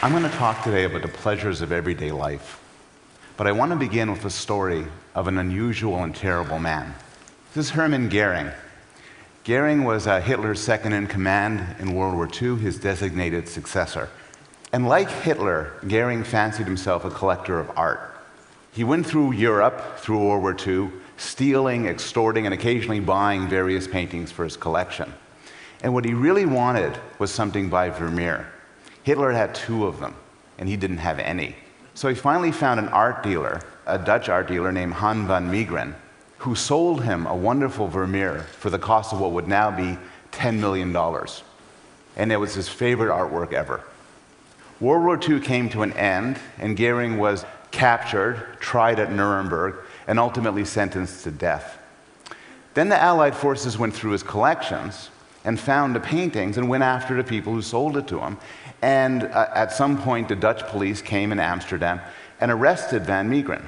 I'm going to talk today about the pleasures of everyday life. But I want to begin with a story of an unusual and terrible man. This is Hermann Goering. Goering was Hitler's second-in-command in World War II, his designated successor. And like Hitler, Goering fancied himself a collector of art. He went through Europe, through World War II, stealing, extorting, and occasionally buying various paintings for his collection. And what he really wanted was something by Vermeer. Hitler had 2 of them, and he didn't have any. So he finally found an art dealer, a Dutch art dealer named Han van Meegeren, who sold him a wonderful Vermeer for the cost of what would now be $10 million. And it was his favorite artwork ever. World War II came to an end, and Goering was captured, tried at Nuremberg, and ultimately sentenced to death. Then the Allied forces went through his collections and found the paintings and went after the people who sold it to him. And at some point, the Dutch police came in Amsterdam and arrested Van Meegeren.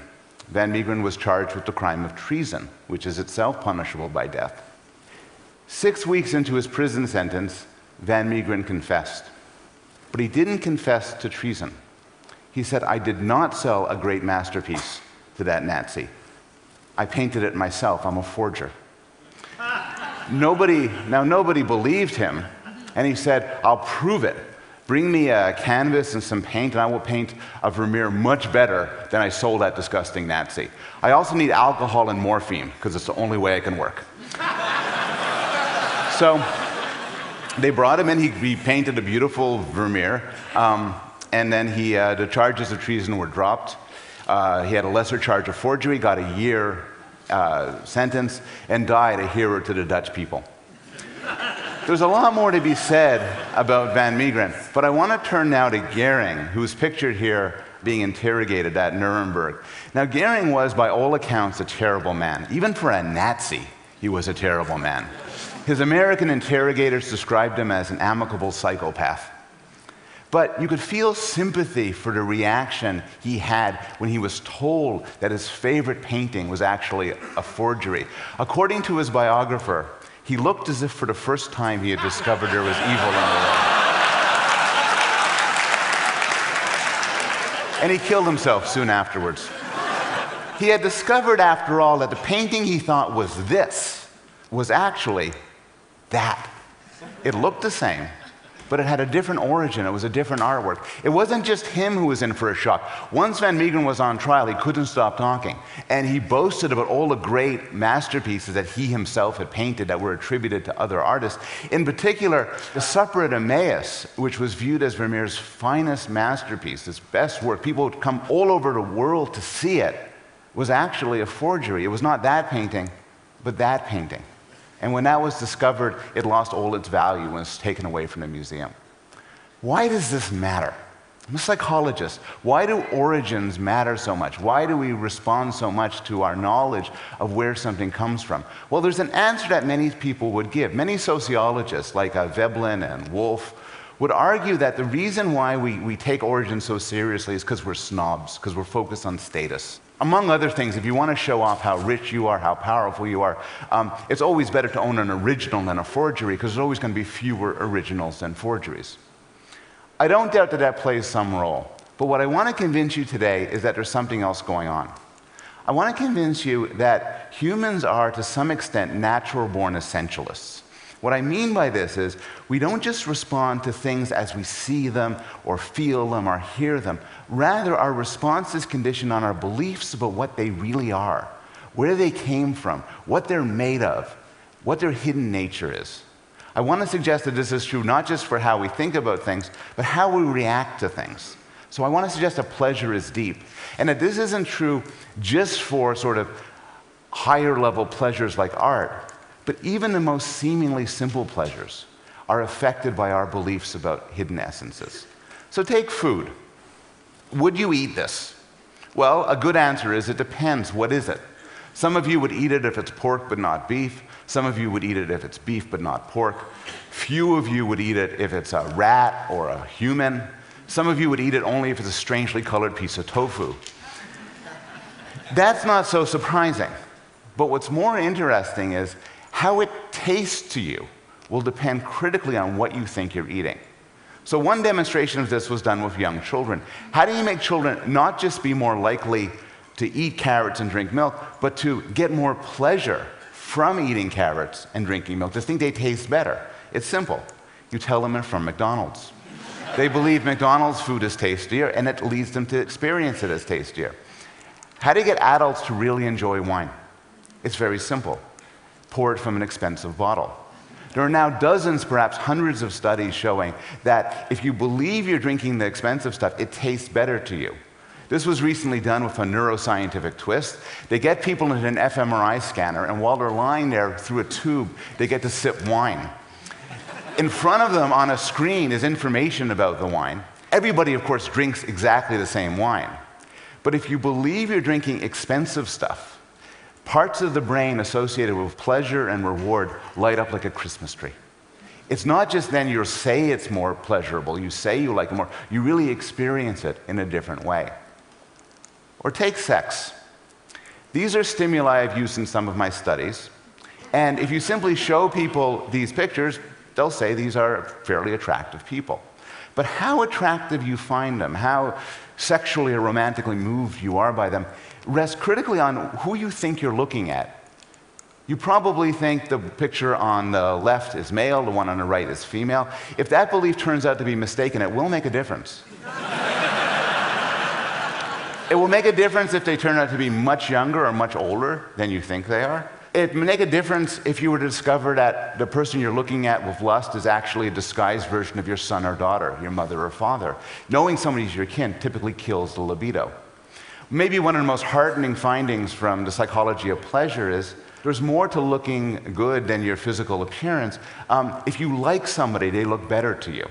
Van Meegeren was charged with the crime of treason, which is itself punishable by death. 6 weeks into his prison sentence, Van Meegeren confessed. But he didn't confess to treason. He said, "I did not sell a great masterpiece to that Nazi. I painted it myself. I'm a forger." Nobody believed him, and he said, "I'll prove it. Bring me a canvas and some paint, and I will paint a Vermeer much better than I sold that disgusting Nazi. I also need alcohol and morphine, because it's the only way I can work." So they brought him in. He painted a beautiful Vermeer, and then the charges of treason were dropped. He had a lesser charge of forgery, got a year sentence, and died a hero to the Dutch people. There's a lot more to be said about Van Meegeren, but I want to turn now to Goering, who's pictured here being interrogated at Nuremberg. Now, Goering was, by all accounts, a terrible man. Even for a Nazi, he was a terrible man. His American interrogators described him as an amicable psychopath. But you could feel sympathy for the reaction he had when he was told that his favorite painting was actually a forgery. According to his biographer, he looked as if for the first time he had discovered there was evil in the world. And he killed himself soon afterwards. He had discovered, after all, that the painting he thought was this was actually that. It looked the same, but it had a different origin. It was a different artwork. It wasn't just him who was in for a shock. Once Van Meegeren was on trial, he couldn't stop talking. And he boasted about all the great masterpieces that he himself had painted that were attributed to other artists. In particular, the Supper at Emmaus, which was viewed as Vermeer's finest masterpiece, his best work. People would come all over the world to see it. Was actually a forgery. It was not that painting, but that painting. And when that was discovered, it lost all its value and was taken away from the museum. Why does this matter? I'm a psychologist. Why do origins matter so much? Why do we respond so much to our knowledge of where something comes from? Well, there's an answer that many people would give. Many sociologists, like Veblen and Wolff, would argue that the reason why we take origins so seriously is because we're snobs, because we're focused on status. Among other things, if you want to show off how rich you are, how powerful you are, it's always better to own an original than a forgery, because there's always going to be fewer originals than forgeries. I don't doubt that that plays some role, but what I want to convince you today is that there's something else going on. I want to convince you that humans are, to some extent, natural-born essentialists. What I mean by this is we don't just respond to things as we see them or feel them or hear them. Rather, our response is conditioned on our beliefs about what they really are, where they came from, what they're made of, what their hidden nature is. I want to suggest that this is true not just for how we think about things, but how we react to things. So I want to suggest that pleasure is deep, and that this isn't true just for sort of higher level pleasures like art, but even the most seemingly simple pleasures are affected by our beliefs about hidden essences. So take food. Would you eat this? Well, a good answer is it depends. What is it? Some of you would eat it if it's pork but not beef. Some of you would eat it if it's beef but not pork. Few of you would eat it if it's a rat or a human. Some of you would eat it only if it's a strangely colored piece of tofu. That's not so surprising. But what's more interesting is how it tastes to you will depend critically on what you think you're eating. So one demonstration of this was done with young children. How do you make children not just be more likely to eat carrots and drink milk, but to get more pleasure from eating carrots and drinking milk, to think they taste better? It's simple. You tell them they're from McDonald's. They believe McDonald's food is tastier, and it leads them to experience it as tastier. How do you get adults to really enjoy wine? It's very simple. Pour it from an expensive bottle. There are now dozens, perhaps hundreds of studies showing that if you believe you're drinking the expensive stuff, it tastes better to you. This was recently done with a neuroscientific twist. They get people into an fMRI scanner, and while they're lying there through a tube, they get to sip wine. In front of them on a screen is information about the wine. Everybody, of course, drinks exactly the same wine. But if you believe you're drinking expensive stuff, parts of the brain associated with pleasure and reward light up like a Christmas tree. It's not just then you say it's more pleasurable, you say you like it more, you really experience it in a different way. Or take sex. These are stimuli I've used in some of my studies. And if you simply show people these pictures, they'll say these are fairly attractive people. But how attractive you find them, how sexually or romantically moved you are by them, rests critically on who you think you're looking at. You probably think the picture on the left is male, the one on the right is female. If that belief turns out to be mistaken, it will make a difference. It will make a difference if they turn out to be much younger or much older than you think they are. It may make a difference if you were to discover that the person you're looking at with lust is actually a disguised version of your son or daughter, your mother or father. Knowing somebody's your kin typically kills the libido. Maybe one of the most heartening findings from the psychology of pleasure is there's more to looking good than your physical appearance. If you like somebody, they look better to you.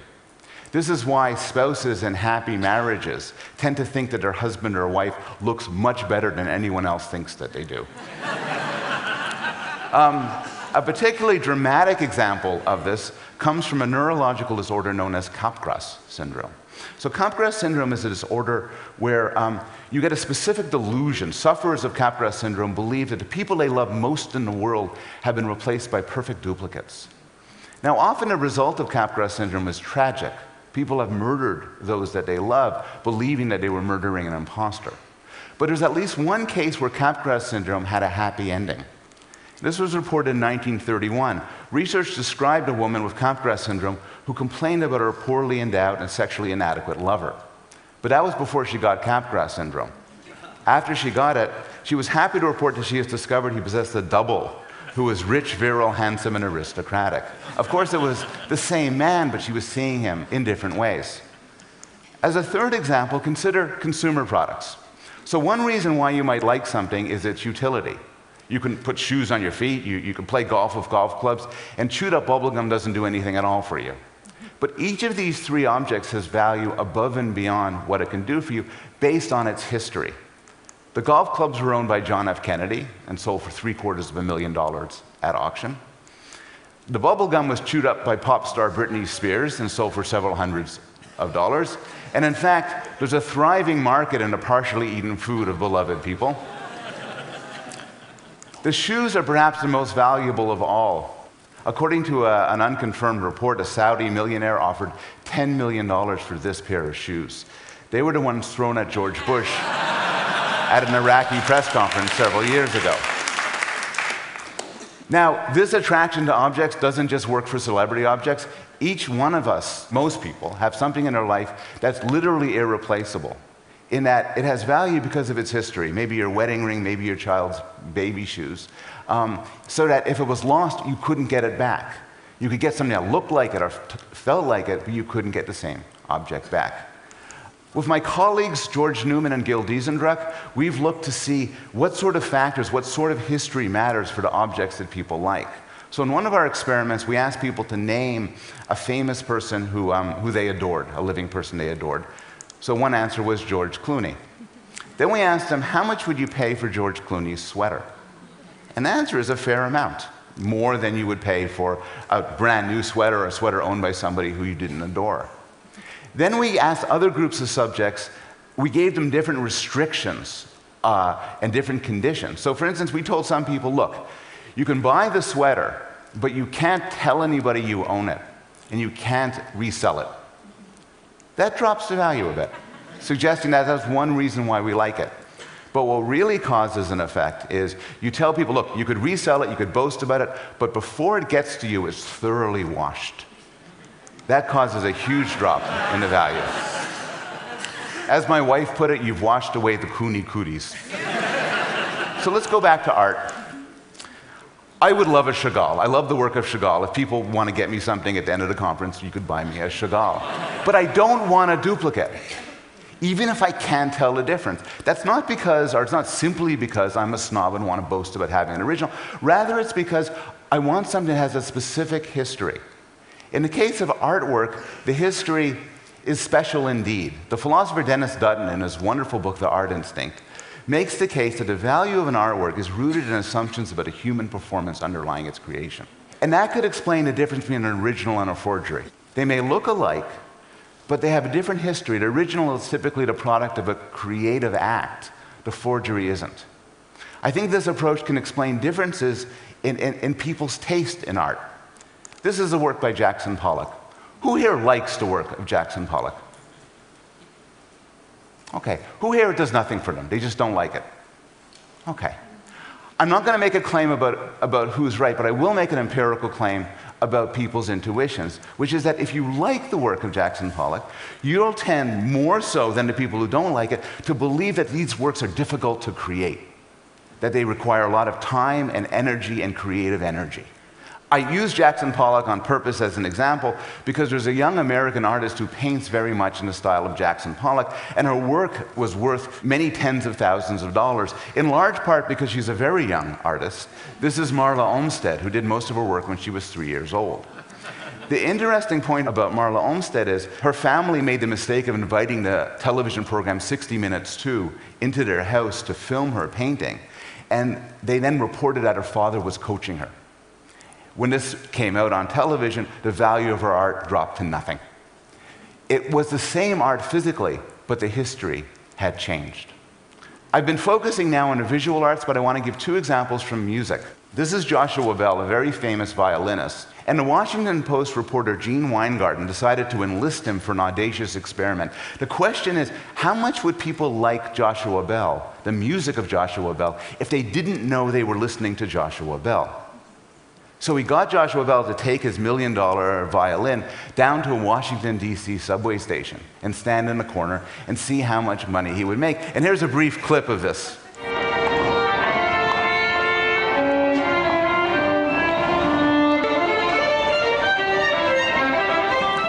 This is why spouses in happy marriages tend to think that their husband or wife looks much better than anyone else thinks that they do. A particularly dramatic example of this comes from a neurological disorder known as Capgras syndrome. So Capgras syndrome is a disorder where you get a specific delusion. Sufferers of Capgras syndrome believe that the people they love most in the world have been replaced by perfect duplicates. Now, often the result of Capgras syndrome is tragic. People have murdered those that they love, believing that they were murdering an imposter. But there's at least one case where Capgras syndrome had a happy ending. This was reported in 1931. Research described a woman with Capgras syndrome who complained about her poorly endowed and sexually inadequate lover. But that was before she got Capgras syndrome. After she got it, she was happy to report that she has discovered he possessed a double who was rich, virile, handsome, and aristocratic. Of course, it was the same man, but she was seeing him in different ways. As a third example, consider consumer products. So one reason why you might like something is its utility. You can put shoes on your feet, you can play golf with golf clubs, and chewed up bubblegum doesn't do anything at all for you. But each of these three objects has value above and beyond what it can do for you based on its history. The golf clubs were owned by John F. Kennedy and sold for $750,000 at auction. The bubblegum was chewed up by pop star Britney Spears and sold for several hundreds of dollars. And in fact, there's a thriving market in the partially eaten food of beloved people. The shoes are perhaps the most valuable of all. According to an unconfirmed report, a Saudi millionaire offered $10 million for this pair of shoes. They were the ones thrown at George Bush at an Iraqi press conference several years ago. Now, this attraction to objects doesn't just work for celebrity objects. Each one of us, most people, have something in their life that's literally irreplaceable, in that it has value because of its history. Maybe your wedding ring, maybe your child's baby shoes, so that if it was lost, you couldn't get it back. You could get something that looked like it or felt like it, but you couldn't get the same object back. With my colleagues, George Newman and Gil Diesendruck, we've looked to see what sort of factors, what sort of history matters for the objects that people like. So in one of our experiments, we asked people to name a famous person who they adored, a living person they adored. So one answer was George Clooney. Then we asked them, how much would you pay for George Clooney's sweater? And the answer is a fair amount, more than you would pay for a brand new sweater or a sweater owned by somebody who you didn't adore. Then we asked other groups of subjects, we gave them different restrictions and different conditions. So for instance, we told some people, look, you can buy the sweater, but you can't tell anybody you own it, and you can't resell it. That drops the value a bit, suggesting that that's one reason why we like it. But what really causes an effect is you tell people, look, you could resell it, you could boast about it, but before it gets to you, it's thoroughly washed. That causes a huge drop in the value. As my wife put it, you've washed away the Cooney cooties. So let's go back to art. I would love a Chagall. I love the work of Chagall. If people want to get me something at the end of the conference, you could buy me a Chagall. But I don't want a duplicate, even if I can't tell the difference. That's not because, or it's not simply because I'm a snob and want to boast about having an original. Rather, it's because I want something that has a specific history. In the case of artwork, the history is special indeed. The philosopher Dennis Dutton, in his wonderful book, The Art Instinct, makes the case that the value of an artwork is rooted in assumptions about a human performance underlying its creation. And that could explain the difference between an original and a forgery. They may look alike, but they have a different history. The original is typically the product of a creative act. The forgery isn't. I think this approach can explain differences in people's taste in art. This is a work by Jackson Pollock. Who here likes the work of Jackson Pollock? Okay. Who here does nothing for them? They just don't like it. Okay. I'm not going to make a claim about who's right, but I will make an empirical claim about people's intuitions, which is that if you like the work of Jackson Pollock, you'll tend more so than the people who don't like it to believe that these works are difficult to create, that they require a lot of time and energy and creative energy. I use Jackson Pollock on purpose as an example because there's a young American artist who paints very much in the style of Jackson Pollock, and her work was worth many tens of thousands of dollars, in large part because she's a very young artist. This is Marla Olmsted, who did most of her work when she was 3 years old. The interesting point about Marla Olmsted is her family made the mistake of inviting the television program 60 Minutes 2 into their house to film her painting, and they then reported that her father was coaching her. When this came out on television, the value of her art dropped to nothing. It was the same art physically, but the history had changed. I've been focusing now on the visual arts, but I want to give two examples from music. This is Joshua Bell, a very famous violinist, and the Washington Post reporter Gene Weingarten decided to enlist him for an audacious experiment. The question is, how much would people like Joshua Bell, the music of Joshua Bell, if they didn't know they were listening to Joshua Bell? So he got Joshua Bell to take his $1 million violin down to a Washington, D.C. subway station and stand in the corner and see how much money he would make. And here's a brief clip of this.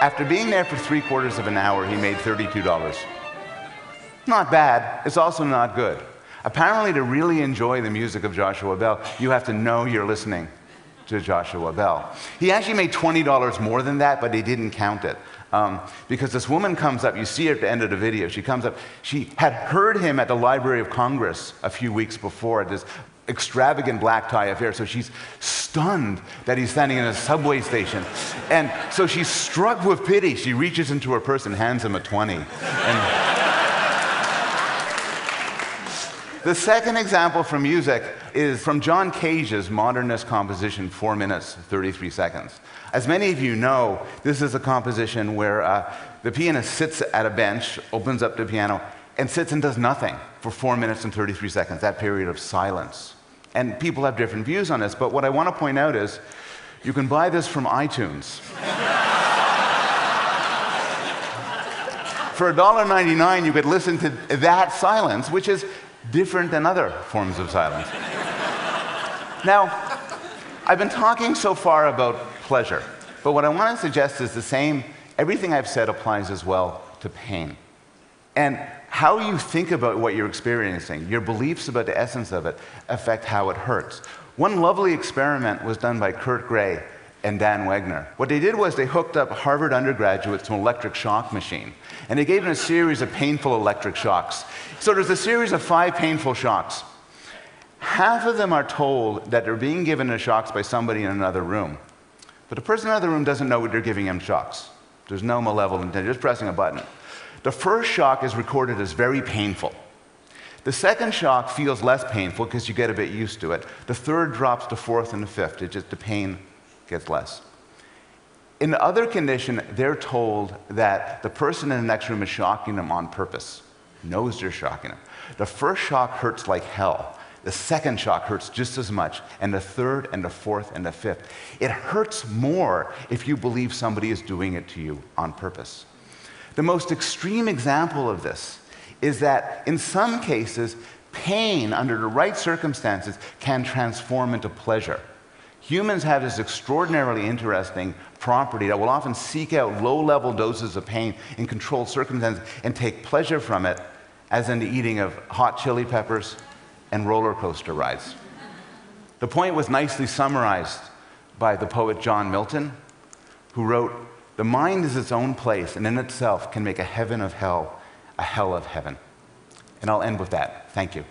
After being there for 3/4 of an hour, he made $32. Not bad. It's also not good. Apparently, to really enjoy the music of Joshua Bell, you have to know you're listening to Joshua Bell. He actually made $20 more than that, but he didn't count it. Because this woman comes up, you see her at the end of the video, she comes up, she had heard him at the Library of Congress a few weeks before at this extravagant black tie affair, so she's stunned that he's standing in a subway station. And so she's struck with pity. She reaches into her purse and hands him a 20. The second example from music is from John Cage's modernist composition, 4 minutes, 33 seconds. As many of you know, this is a composition where the pianist sits at a bench, opens up the piano, and sits and does nothing for 4 minutes and 33 seconds, that period of silence. And people have different views on this, but what I want to point out is you can buy this from iTunes. For $1.99, you could listen to that silence, which is different than other forms of silence. Now, I've been talking so far about pleasure, but what I want to suggest is the same, everything I've said applies as well to pain. And how you think about what you're experiencing, your beliefs about the essence of it, affect how it hurts. One lovely experiment was done by Kurt Gray and Dan Wegner. What they did was they hooked up Harvard undergraduates to an electric shock machine, and they gave them a series of painful electric shocks. So there's a series of 5 painful shocks. Half of them are told that they're being given the shocks by somebody in another room. But the person in the other room doesn't know they're giving them shocks. There's no malevolent intent, they're just pressing a button. The first shock is recorded as very painful. The second shock feels less painful because you get a bit used to it. The third drops to 4th and the 5th. The pain gets less. In the other condition, they're told that the person in the next room is shocking them on purpose, knows they're shocking them. The first shock hurts like hell. The second shock hurts just as much, and the third, and the fourth, and the fifth. It hurts more if you believe somebody is doing it to you on purpose. The most extreme example of this is that in some cases, pain under the right circumstances can transform into pleasure. Humans have this extraordinarily interesting property that will often seek out low-level doses of pain in controlled circumstances and take pleasure from it, as in the eating of hot chili peppers and roller coaster rides. The point was nicely summarized by the poet John Milton, who wrote, "The mind is its own place, and in itself can make a heaven of hell, a hell of heaven." And I'll end with that. Thank you.